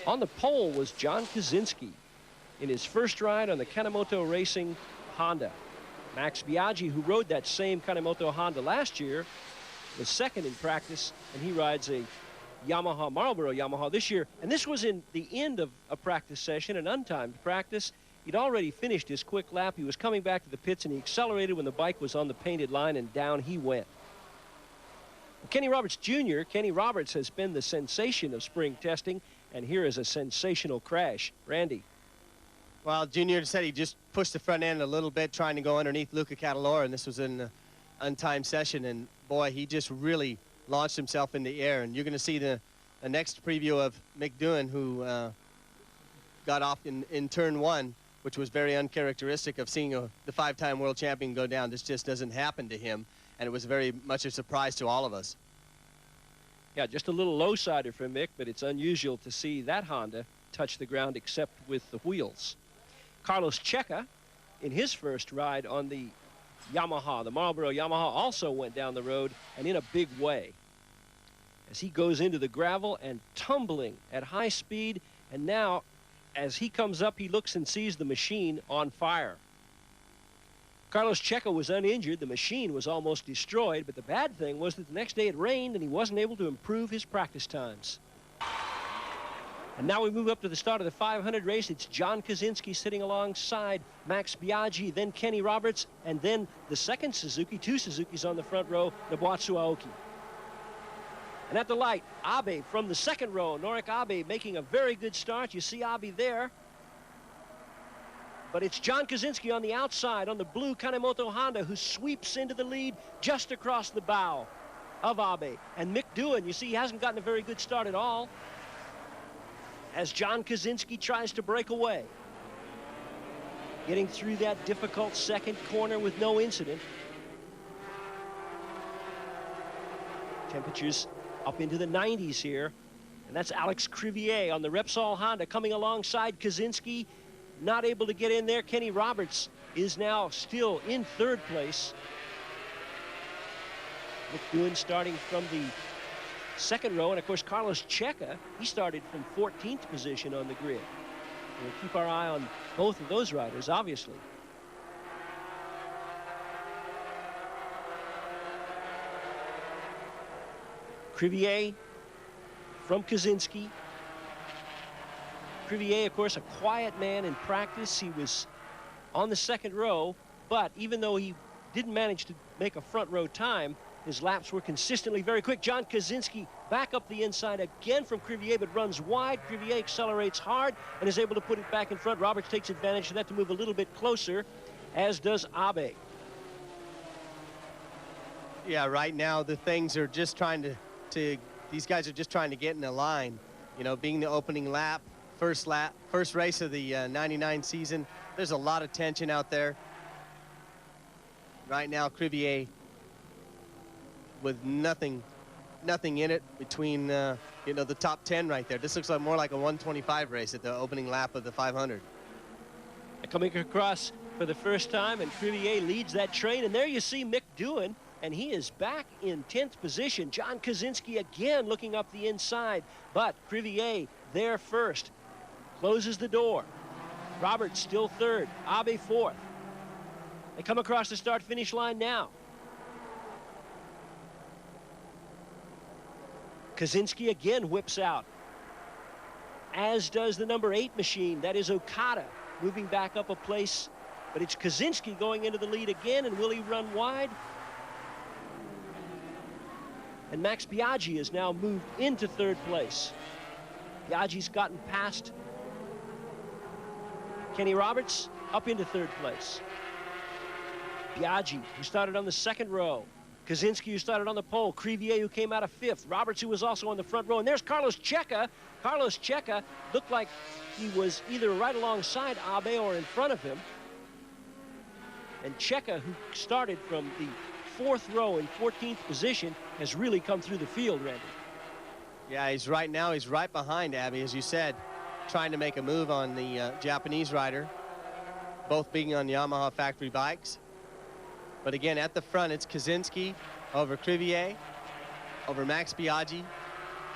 On the pole was John Kaczynski in his first ride on the Kanemoto Racing Honda. Max Biaggi, who rode that same Kanemoto Honda last year, was second in practice, and he rides a Yamaha, Marlboro Yamaha this year. And this was in the end of a practice session, an untimed practice. He'd already finished his quick lap. He was coming back to the pits, and he accelerated when the bike was on the painted line, and down he went. Well, Kenny Roberts Jr., Kenny Roberts has been the sensation of spring testing, and here is a sensational crash. Randy. Well, Junior said he just pushed the front end a little bit, trying to go underneath Luca Catalora, and this was an untimed session, and boy, he just really launched himself in the air. And you're going to see the next preview of Mick Doohan, who got off in turn one, which was very uncharacteristic of seeing the five-time world champion go down. This just doesn't happen to him, and it was very much a surprise to all of us. Yeah, just a little low-sider for Mick, but it's unusual to see that Honda touch the ground except with the wheels. Carlos Checa, in his first ride on the Yamaha, the Marlboro Yamaha, also went down the road, and in a big way, as he goes into the gravel and tumbling at high speed. And now, as he comes up, he looks and sees the machine on fire. Carlos Checa was uninjured. The machine was almost destroyed, but the bad thing was that the next day it rained, and he wasn't able to improve his practice times. And now we move up to the start of the 500 race. It's John Kaczynski sitting alongside Max Biaggi, then Kenny Roberts, and then the second Suzuki, two Suzukis on the front row, Nobuatsu Aoki. And at the light, Abe from the second row, Norik Abe making a very good start. You see Abe there. But it's John Kaczynski on the outside on the blue Kanemoto Honda who sweeps into the lead just across the bow of Abe. And Mick Doohan, you see, he hasn't gotten a very good start at all, as John Kaczynski tries to break away. Getting through that difficult second corner with no incident. Temperatures up into the 90s here. And that's Alex Crivier on the Repsol Honda coming alongside Kaczynski. Not able to get in there. Kenny Roberts is now still in third place. Mick Doohan starting from the second row, and of course Carlos Checa, he started from 14th position on the grid. We'll keep our eye on both of those riders, obviously. Crivier from Kaczynski. Crivier, of course, a quiet man in practice. He was on the second row, but even though he didn't manage to make a front row time, his laps were consistently very quick. John Kaczynski back up the inside again from Crivier, but runs wide. Crivier accelerates hard and is able to put it back in front. Roberts takes advantage of that to move a little bit closer, as does Abe. Yeah, right now the things are just trying to these guys are just trying to get in a line. You know, being the opening lap, first race of the 99 season. There's a lot of tension out there. Right now, Crivier with nothing in it between, you know, the top 10 right there. This looks like more like a 125 race at the opening lap of the 500. Coming across for the first time, and Crivier leads that train. And there you see Mick Doohan, and he is back in 10th position. John Kaczynski again looking up the inside, but Crivier there first. Closes the door. Roberts still third. Abe fourth. They come across the start-finish line now. Kaczynski again whips out, as does the number 8 machine. That is Okada, moving back up a place. But it's Kaczynski going into the lead again, and will he run wide? And Max Biaggi has now moved into third place. Biaggi's gotten past Kenny Roberts, up into third place. Biaggi, who started on the second row. Kaczynski, who started on the pole. Crivier, who came out of 5th. Roberts, who was also on the front row. And there's Carlos Checa. Carlos Checa looked like he was either right alongside Abe or in front of him. And Checa, who started from the 4th row in 14th position, has really come through the field, Randy. Yeah, he's right behind Abe, as you said, trying to make a move on the Japanese rider, both being on Yamaha factory bikes. But again, at the front, it's Kaczynski over Crivier, over Max Biaggi,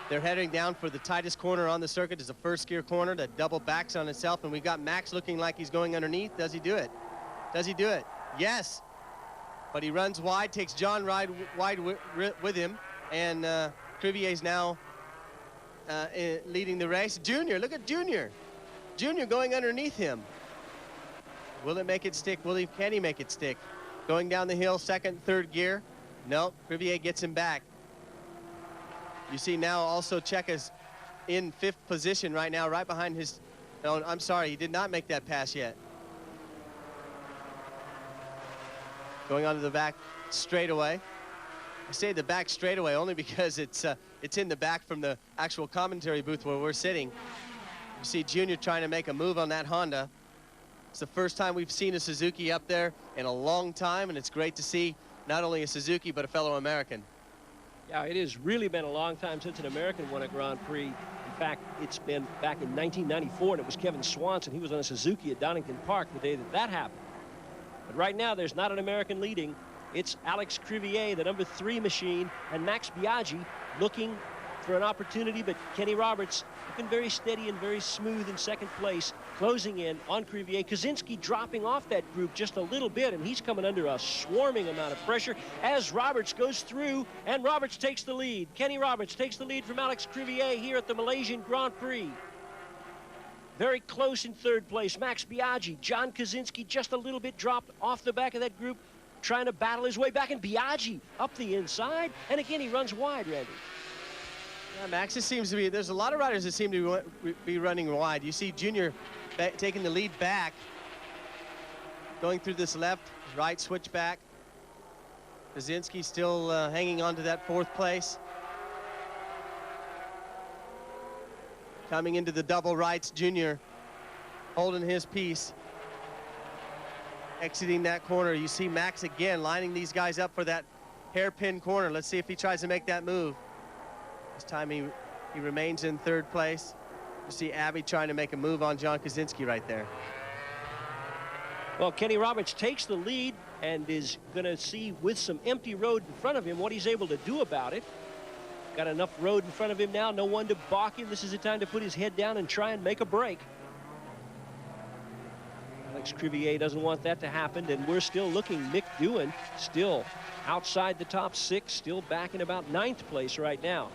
They're heading down for the tightest corner on the circuit. It's a first gear corner that double backs on itself, and we've got Max looking like he's going underneath. Does he do it? Does he do it? Yes. But he runs wide, takes John wide with him, and Crivier's now leading the race. Junior, look at Junior. Junior going underneath him. Will it make it stick? Can he make it stick? Going down the hill, second, third gear. No, Crivier gets him back. You see now also Checa's in 5th position right now, right behind his... No, I'm sorry, he did not make that pass yet. Going onto the back straightaway. I say the back straightaway only because it's in the back from the actual commentary booth where we're sitting. You see Junior trying to make a move on that Honda. It's the first time we've seen a Suzuki up there in a long time, and it's great to see not only a Suzuki but a fellow American. Yeah, it has really been a long time since an American won a Grand Prix. In fact, it's been back in 1994, and it was Kevin Swanson. He was on a Suzuki at Donington Park the day that happened. But right now, there's not an American leading. It's Alex Crivier, the number 3 machine, and Max Biaggi looking for an opportunity, but Kenny Roberts looking very steady and very smooth in 2nd place, closing in on Crivier. Kaczynski dropping off that group just a little bit, and he's coming under a swarming amount of pressure as Roberts goes through, and Roberts takes the lead. Kenny Roberts takes the lead from Alex Crivier here at the Malaysian Grand Prix. Very close in 3rd place, Max Biaggi. John Kaczynski just a little bit dropped off the back of that group, trying to battle his way back, and Biaggi up the inside, and again he runs wide, Randy. Yeah, Max, it seems to be, there's a lot of riders that seem to be running wide. You see Junior taking the lead back, going through this left, right switchback. Kaczynski still hanging on to that 4th place. Coming into the double rights, Junior holding his piece. Exiting that corner, you see Max again lining these guys up for that hairpin corner. Let's see if he tries to make that move. This time he remains in 3rd place. You see Abby trying to make a move on John Kaczynski right there. Well, Kenny Roberts takes the lead and is going to see with some empty road in front of him what he's able to do about it. Got enough road in front of him now, no one to balk him. This is the time to put his head down and try and make a break. Alex Crivier doesn't want that to happen, and we're still looking. Mick Doohan still outside the top 6, still back in about 9th place right now.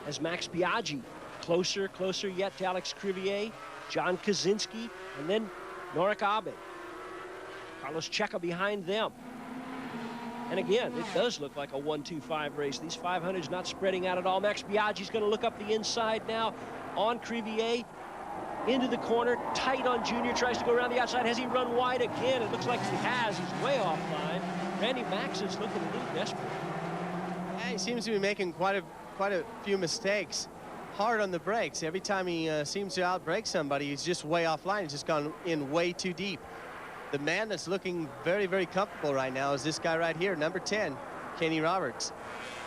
As Max Biaggi closer yet to Alex Crivier, John Kaczynski, and then Norik Abe. Carlos Checa behind them. And again, it does look like a 1-2-5 race. These 500s not spreading out at all. Max Biaggi's going to look up the inside now on Crivier. Into the corner, tight on Junior, tries to go around the outside. Has he run wide again? It looks like he has. He's way offline. Randy Max is looking a little desperate. Yeah, he seems to be making quite a few mistakes. Hard on the brakes. Every time he seems to outbrake somebody, he's just way offline. He's just gone in way too deep. The man that's looking very, very comfortable right now is this guy right here, number 10, Kenny Roberts.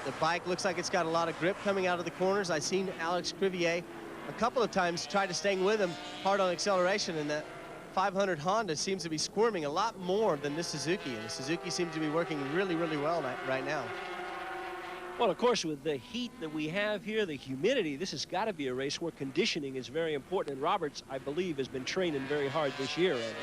The bike looks like it's got a lot of grip coming out of the corners. I've seen Alex Crivier a couple of times try to stay with him hard on acceleration, and that 500 Honda seems to be squirming a lot more than this Suzuki, and the Suzuki seems to be working really, really well right now. Well, of course, with the heat that we have here, the humidity, this has got to be a race where conditioning is very important, and Roberts, I believe, has been training very hard this year, Andy.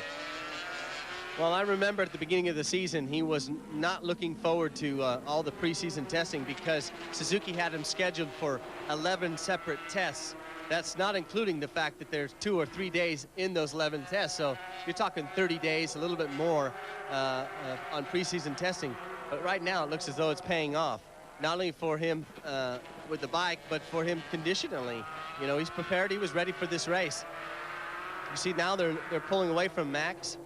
Well, I remember at the beginning of the season, he was not looking forward to all the preseason testing because Suzuki had him scheduled for 11 separate tests. That's not including the fact that there's 2 or 3 days in those 11 tests. So you're talking 30 days, a little bit more on preseason testing. But right now, it looks as though it's paying off, not only for him with the bike, but for him conditionally. You know, he's prepared. He was ready for this race. You see now they're pulling away from Max,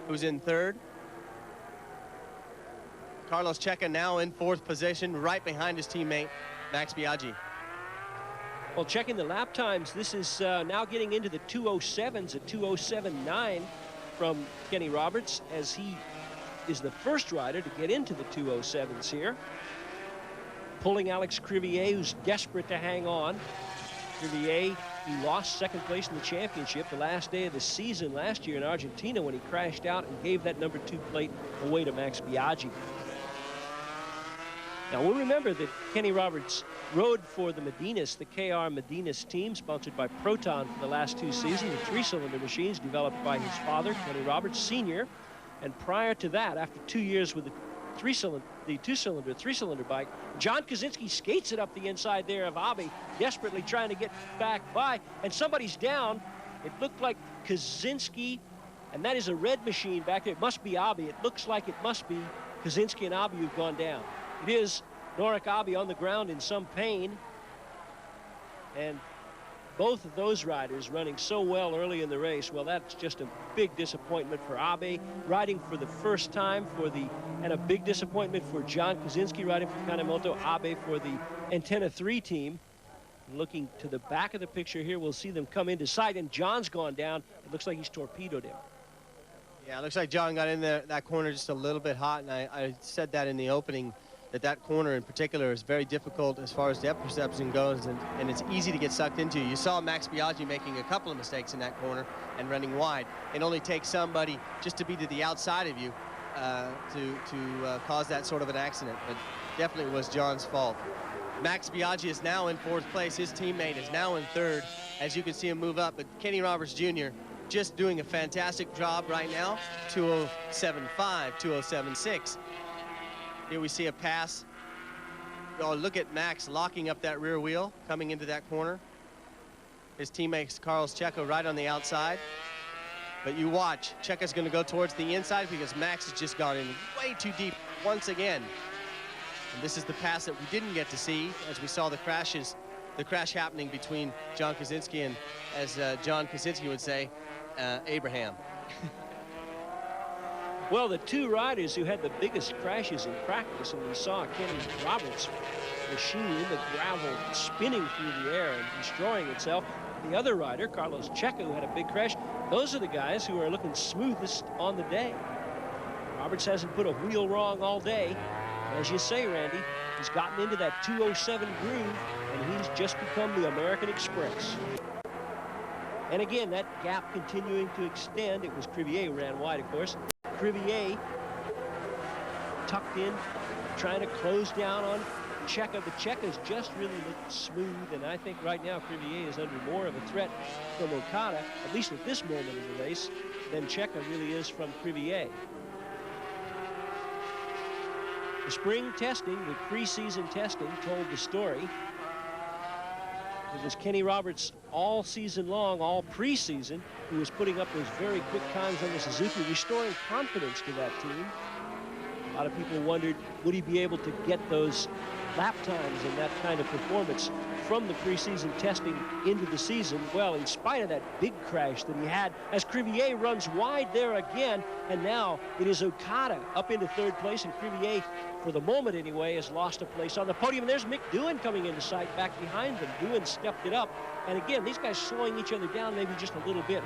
who's in 3rd. Carlos Checa now in 4th position, right behind his teammate, Max Biaggi. Well, checking the lap times, this is now getting into the 2:07s, a 2:07.9 from Kenny Roberts, as he is the first rider to get into the 2:07s here. Pulling Alex Crivier, who's desperate to hang on. Crivier, he lost 2nd place in the championship the last day of the season last year in Argentina when he crashed out and gave that number 2 plate away to Max Biaggi. Now, we'll remember that Kenny Roberts rode for the Medinas, the KR Medinas team, sponsored by Proton for the last 2 seasons, the 3-cylinder machines developed by his father, Kenny Roberts Sr. And prior to that, after 2 years with the 3-cylinder bike, John Kaczynski skates it up the inside there of Abe, desperately trying to get back by, and somebody's down. It looked like Kaczynski, and that is a red machine back there. It must be Abe. It looks like it must be Kaczynski and Abe who've gone down. It is Norik Abe on the ground in some pain. And both of those riders running so well early in the race, well, that's just a big disappointment for Abe, riding for the first time and a big disappointment for John Kaczynski riding for Kanemoto, Abe for the Antenna 3 team. Looking to the back of the picture here, we'll see them come into sight, and John's gone down. It looks like he's torpedoed him. Yeah, it looks like John got in there, that corner just a little bit hot, and I said that in the opening, that corner in particular is very difficult as far as depth perception goes, and it's easy to get sucked into. You saw Max Biaggi making a couple of mistakes in that corner and running wide. It only takes somebody just to be to the outside of you to cause that sort of an accident, but definitely was John's fault. Max Biaggi is now in 4th place. His teammate is now in 3rd, as you can see him move up, but Kenny Roberts Jr. just doing a fantastic job right now. 2:07.5, 2:07.6. Here we see a pass. Oh, look at Max locking up that rear wheel, coming into that corner. His teammate, Carlos Checo, right on the outside. But you watch, Checo's going to go towards the inside because Max has just gone in way too deep once again. And this is the pass that we didn't get to see as we saw the crash happening between John Kaczynski and, as John Kaczynski would say, Abraham. Well, the 2 riders who had the biggest crashes in practice, and we saw Kenny Roberts' machine, the gravel spinning through the air and destroying itself. The other rider, Carlos Checo, who had a big crash. Those are the guys who are looking smoothest on the day. Roberts hasn't put a wheel wrong all day. As you say, Randy, he's gotten into that 2:07 groove, and he's just become the American Express. And again, that gap continuing to extend. It was Crivier who ran wide, of course. Crivier tucked in, trying to close down on Checo. The Checo's just really looked smooth, and I think right now Crivier is under more of a threat from Okada, at least at this moment in the race, than Checo really is from Crivier. The spring testing, the preseason testing, told the story. It was Kenny Roberts all season long, all preseason, who was putting up those very quick times on the Suzuki, restoring confidence to that team. A lot of people wondered, would he be able to get those lap times and that kind of performance from the preseason testing into the season? Well, in spite of that big crash that he had, as Crivier runs wide there again, and now it is Okada up into 3rd place, and Crivier, for the moment anyway, has lost a place on the podium. And there's Mick Doohan coming into sight back behind them. Doohan stepped it up. And again, these guys slowing each other down maybe just a little bit.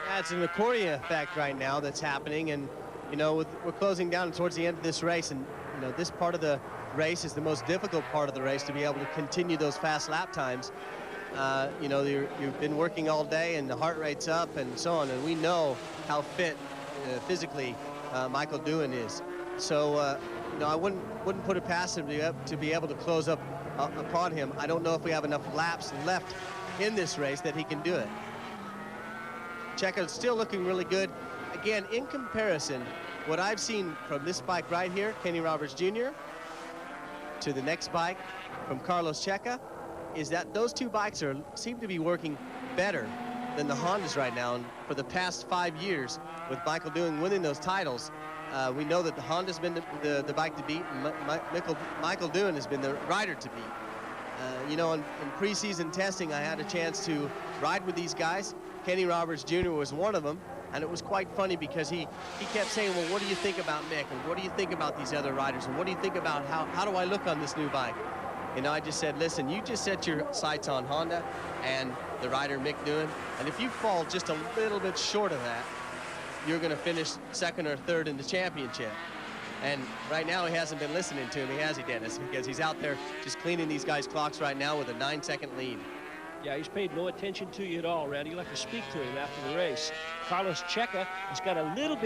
Yeah, it's an accordion effect right now that's happening. And, you know, we're closing down towards the end of this race. And, you know, this part of the race is the most difficult part of the race to be able to continue those fast lap times. You know, you've been working all day and the heart rate's up and so on. And we know how fit physically Michael Doohan is. So, you know, I wouldn't put it past him to be able to close up upon him. I don't know if we have enough laps left in this race that he can do it. Checo's still looking really good. Again, in comparison, what I've seen from this bike right here, Kenny Roberts Jr., to the next bike from Carlos Checa, is that those 2 bikes seem to be working better than the Hondas right now. And for the past 5 years, with Michael Doohan winning those titles, we know that the Honda's been the bike to beat, and Michael Doohan has been the rider to beat. You know, in preseason testing, I had a chance to ride with these guys. Kenny Roberts Jr. was one of them, and it was quite funny because he kept saying, well, what do you think about Mick, and what do you think about these other riders, and what do you think about how do I look on this new bike? You know, I just said, listen, you just set your sights on Honda and the rider Mick Doohan, and if you fall just a little bit short of that, you're going to finish 2nd or 3rd in the championship. And right now he hasn't been listening to me, has he, Dennis? Because he's out there just cleaning these guys' clocks right now with a 9-second lead. Yeah, he's paid no attention to you at all, Randy. You'll have to speak to him after the race. Carlos Checa has got a little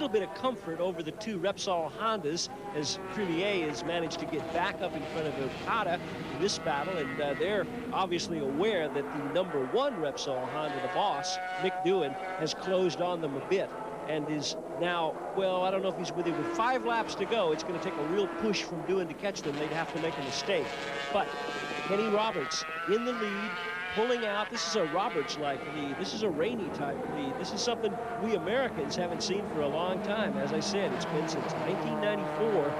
bit of comfort over the two Repsol Hondas as Crevier has managed to get back up in front of Okada in this battle, and they're obviously aware that the #1 Repsol Honda, the boss, Mick Doohan, has closed on them a bit and is now, well, I don't know if he's with 5 laps to go. It's going to take a real push from Doohan to catch them. They'd have to make a mistake. But Kenny Roberts in the lead, pulling out. This is a Roberts-like lead. This is a Rainey type lead. This is something we Americans haven't seen for a long time. As I said, it's been since 1994,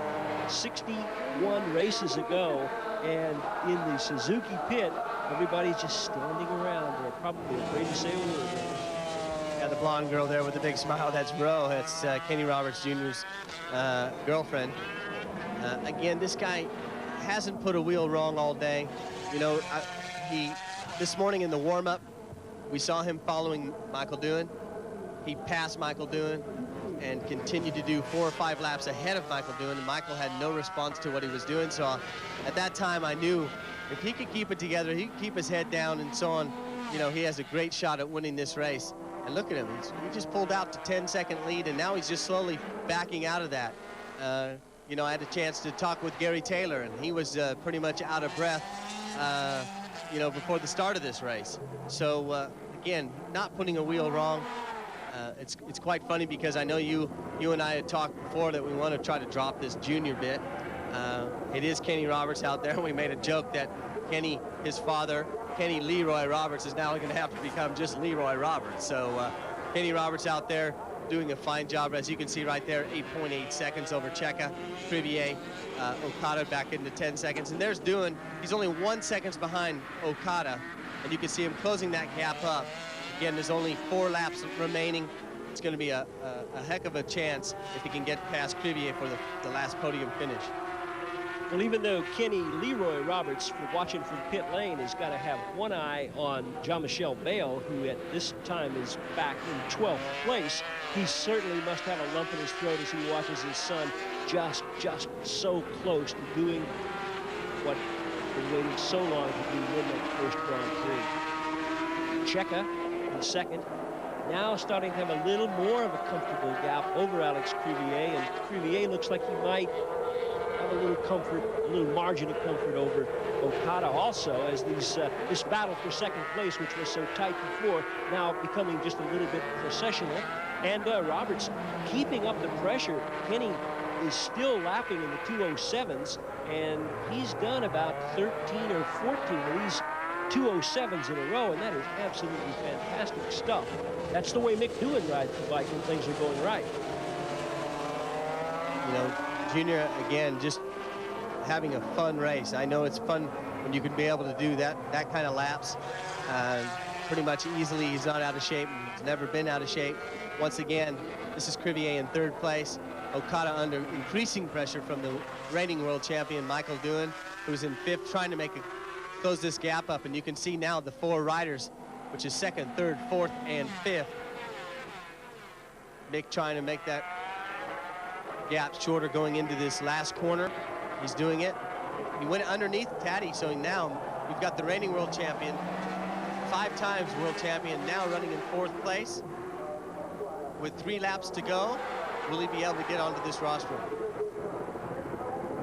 61 races ago, and in the Suzuki pit, everybody's just standing around. They're probably afraid to say a word. Yeah, the blonde girl there with the big smile, that's Bro. That's Kenny Roberts Jr.'s girlfriend. Again, this guy hasn't put a wheel wrong all day. You know, this morning in the warm-up, we saw him following Michael Doohan. He passed Michael Doohan and continued to do 4 or 5 laps ahead of Michael Doohan, and Michael had no response to what he was doing. So at that time, I knew if he could keep it together, he could keep his head down and so on, you know, he has a great shot at winning this race. And look at him, he just pulled out to 10-second lead, and now he's just slowly backing out of that. You know, I had a chance to talk with Gary Taylor, and he was pretty much out of breath, you know, before the start of this race. So, again, not putting a wheel wrong. It's quite funny because I know you and I had talked before that we want to try to drop this junior bit. It is Kenny Roberts out there. We made a joke that Kenny, his father, Kenny Leroy Roberts, is now going to have to become just Leroy Roberts. So Kenny Roberts out there doing a fine job, as you can see right there, 8.8 seconds over Checa, Crevier, Okada back into 10 seconds. And there's Doohan. He's only 1 second behind Okada, and you can see him closing that gap up. Again, there's only 4 laps remaining. It's going to be a heck of a chance if he can get past Crevier for the last podium finish. Well, even though Kenny Leroy Roberts, watching from pit lane, has got to have one eye on Jean-Michel Bale, who at this time is back in 12th place, he certainly must have a lump in his throat as he watches his son just so close to doing what he's been waiting so long to do, win that first Grand Prix. Checa in second, now starting to have a little more of a comfortable gap over Alex Crevier, and Crevier looks like he might have a little comfort, a little margin of comfort over Okada also, as this battle for second place, which was so tight before, now becoming just a little bit processional. And Roberts keeping up the pressure. Kenny is still lapping in the 207s, and he's done about 13 or 14 of these 207s in a row, and that is absolutely fantastic stuff. That's the way Mick Doohan rides the bike when things are going right. You know, Junior, again, just having a fun race. I know it's fun when you can be able to do that kind of laps pretty much easily. He's not out of shape. He's never been out of shape. Once again, this is Crevier in 3rd place. Okada under increasing pressure from the reigning world champion, Michael Doohan, who's in 5th, trying to close this gap up. And you can see now the 4 riders, which is 2nd, 3rd, 4th, and 5th. Mick trying to make that gap shorter going into this last corner. He's doing it. He went underneath Taddy, so now we've got the reigning world champion, 5 times world champion, now running in 4th place. With 3 laps to go, will he be able to get onto this rostrum?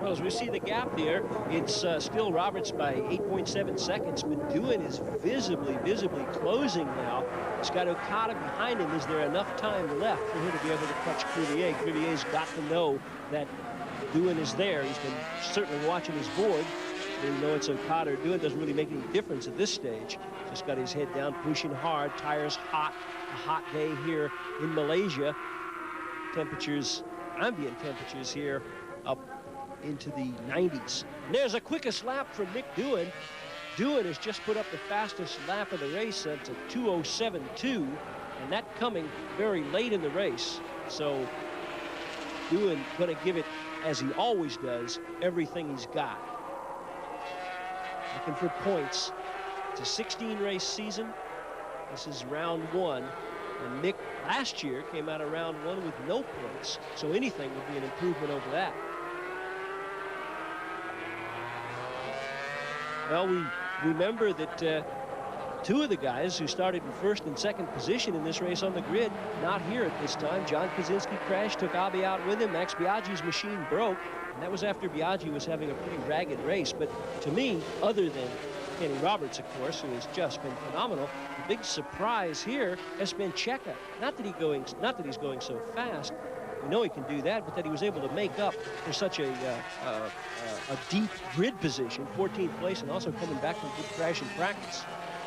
Well, as we see the gap there, it's still Roberts by 8.7 seconds, but Doohan is visibly closing now. He's got Okada behind him. Is there enough time left for him to be able to catch Crevier? Crevier's got to know that Doohan is there. He's been certainly watching his board. Even though it's Okada or Doohan, doesn't really make any difference at this stage. Just got his head down, pushing hard, tires hot. A hot day here in Malaysia. Temperatures, ambient temperatures here, up into the 90s. And there's a quickest lap from Mick Doohan. Doohan has just put up the fastest lap of the race. That's a 2:07.2, and that coming very late in the race. So Doohan going to give it, as he always does, everything he's got. Looking for points. It's a 16-race season. This is round 1. And Mick last year came out of round 1 with no points. So anything would be an improvement over that. Well, we remember that two of the guys who started in first and second position in this race on the grid, not here at this time. John Kaczynski crashed, took Abe out with him. Max Biaggi's machine broke, and that was after Biaggi was having a pretty ragged race. But to me, other than Kenny Roberts, of course, who has just been phenomenal, the big surprise here has been Checa. Not that he's going so fast. We know he can do that, but that he was able to make up for such a deep grid position, 14th place, and also coming back from a good crash in practice.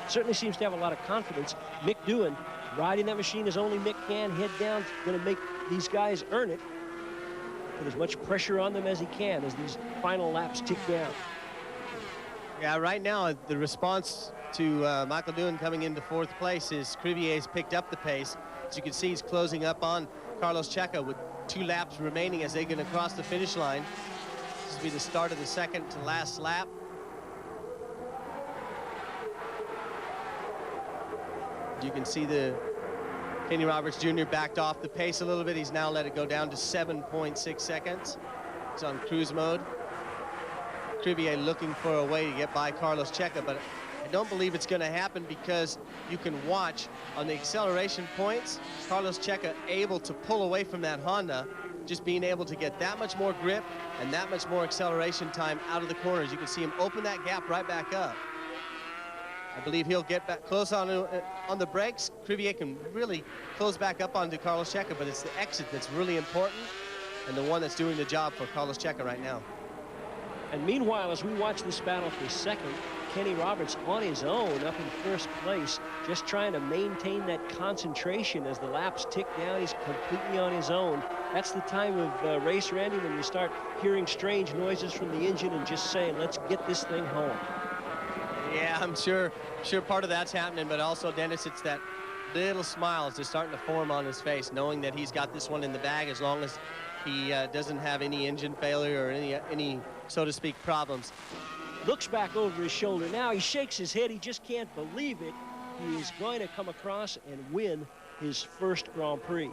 Certainly seems to have a lot of confidence. Mick Doohan riding that machine as only Mick can, head down, going to make these guys earn it. Put as much pressure on them as he can as these final laps tick down. Yeah, right now the response to Michael Doohan coming into 4th place is Crivier's picked up the pace. As you can see, he's closing up on Carlos Checa with 2 laps remaining as they're going to cross the finish line. This will be the start of the second to last lap. You can see the Kenny Roberts Jr. backed off the pace a little bit. He's now let it go down to 7.6 seconds. It's on cruise mode. Crivier looking for a way to get by Carlos Checa, but I don't believe it's going to happen because you can watch on the acceleration points, Carlos Checa able to pull away from that Honda, just being able to get that much more grip and that much more acceleration time out of the corners. You can see him open that gap right back up. I believe he'll get back close on the brakes. Crivier can really close back up onto Carlos Checa, but it's the exit that's really important and the one that's doing the job for Carlos Checa right now. And meanwhile, as we watch this battle for second, Kenny Roberts on his own up in first place, just trying to maintain that concentration as the laps tick down. He's completely on his own. That's the time of race, Randy, when you start hearing strange noises from the engine and just saying, let's get this thing home. Yeah, I'm sure part of that's happening, but also, Dennis, it's that little smile just starting to form on his face, knowing that he's got this one in the bag as long as he doesn't have any engine failure or any, so to speak, problems. Looks back over his shoulder now. He shakes his head. He just can't believe it. He is going to come across and win his first Grand Prix.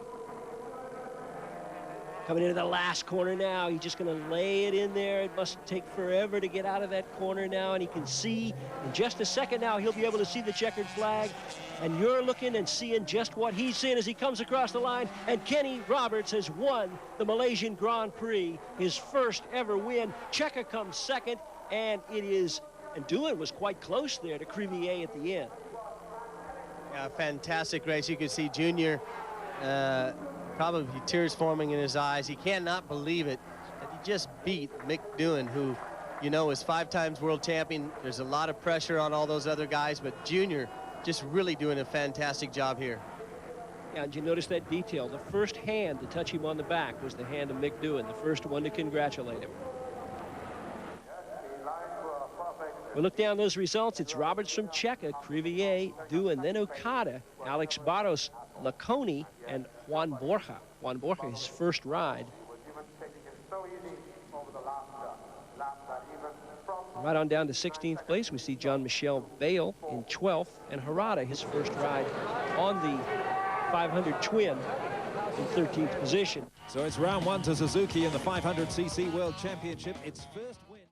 Coming into the last corner now, he's just going to lay it in there. It must take forever to get out of that corner now, and he can see in just a second now he'll be able to see the checkered flag, and you're looking and seeing just what he's seeing as he comes across the line, and Kenny Roberts has won the Malaysian Grand Prix, his first ever win. Checa comes second, and Doohan was quite close there to Crivier at the end. Yeah, fantastic race. You can see Junior probably tears forming in his eyes. He cannot believe it that he just beat Mick Doohan, who, you know, is 5-time world champion. There's a lot of pressure on all those other guys, but Junior just really doing a fantastic job here. Yeah, and you notice that detail. The first hand to touch him on the back was the hand of Mick Doohan, the first one to congratulate him. We look down those results. It's Roberts from Checa, Crivier, Doohan, then Okada, Alex Barros, Laconi, and Juan Borja. Juan Borja, his first ride. Right on down to 16th place, we see Jean-Michel Bale in 12th, and Harada, his first ride on the 500 twin, in 13th position. So it's round 1 to Suzuki in the 500cc World Championship. Its first